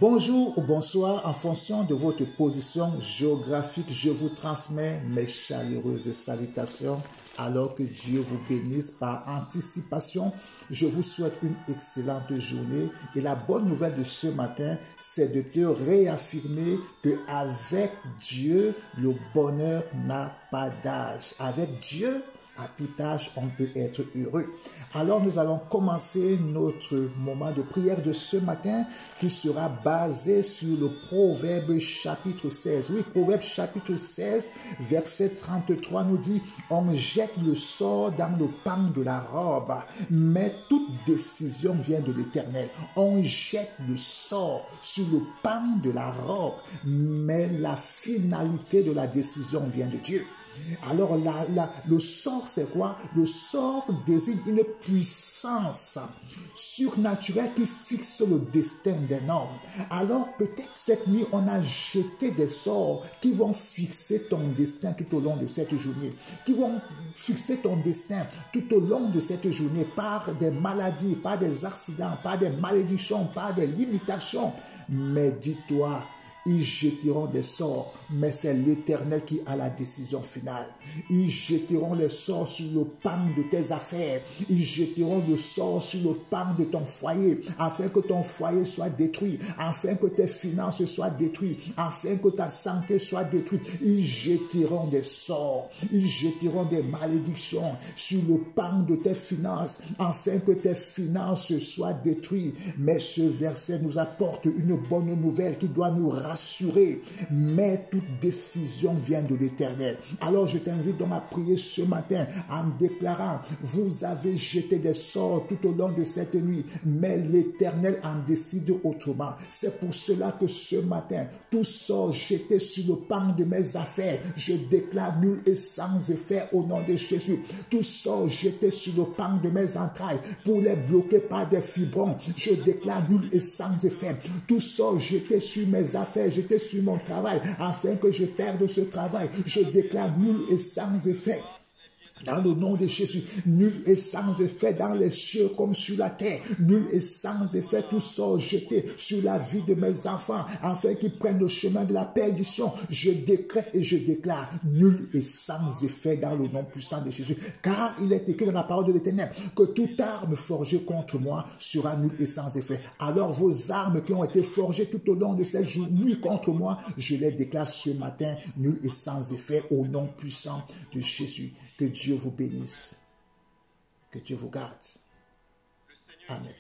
Bonjour ou bonsoir, en fonction de votre position géographique, je vous transmets mes chaleureuses salutations. Alors que Dieu vous bénisse par anticipation, je vous souhaite une excellente journée. Et la bonne nouvelle de ce matin, c'est de te réaffirmer qu'avec Dieu, le bonheur n'a pas d'âge. Avec Dieu, à tout âge, on peut être heureux. Alors, nous allons commencer notre moment de prière de ce matin qui sera basé sur le Proverbe chapitre 16. Oui, Proverbe chapitre 16, verset 33 nous dit « On jette le sort dans le pan de la robe, mais toute décision vient de l'Éternel. On jette le sort sur le pan de la robe, mais la finalité de la décision vient de Dieu. » Alors, le sort, c'est quoi? Le sort désigne une puissance surnaturelle qui fixe le destin d'un homme. Alors, peut-être cette nuit, on a jeté des sorts qui vont fixer ton destin tout au long de cette journée, qui vont fixer ton destin tout au long de cette journée par des maladies, par des accidents, par des malédictions, par des limitations. Mais dis-toi, ils jeteront des sorts, mais c'est l'Éternel qui a la décision finale. Ils jeteront les sorts sur le pan de tes affaires. Ils jeteront le sort sur le pan de ton foyer, afin que ton foyer soit détruit, afin que tes finances soient détruites, afin que ta santé soit détruite. Ils jeteront des sorts, ils jeteront des malédictions sur le pan de tes finances, afin que tes finances soient détruites. Mais ce verset nous apporte une bonne nouvelle qui doit nous rassurer. Mais toute décision vient de l'Éternel. Alors je t'invite donc à prier ce matin en déclarant: vous avez jeté des sorts tout au long de cette nuit, mais l'Éternel en décide autrement. C'est pour cela que ce matin, tout sort jeté sur le pan de mes affaires, je déclare nul et sans effet au nom de Jésus. Tout sort jeté sur le pan de mes entrailles pour les bloquer par des fibrons, je déclare nul et sans effet. Tout sort jeté sur mes affaires, jeté sur mon travail, afin que je perde ce travail, je déclare nul et sans effet. Dans le nom de Jésus, nul et sans effet dans les cieux comme sur la terre, nul et sans effet tout sort jeté sur la vie de mes enfants, afin qu'ils prennent le chemin de la perdition. Je décrète et je déclare nul et sans effet dans le nom puissant de Jésus, car il est écrit dans la parole de l'Éternel que toute arme forgée contre moi sera nulle et sans effet. Alors vos armes qui ont été forgées tout au long de cette nuit contre moi, je les déclare ce matin nulles et sans effet au nom puissant de Jésus. Que Dieu vous bénisse. Que Dieu vous garde. Amen.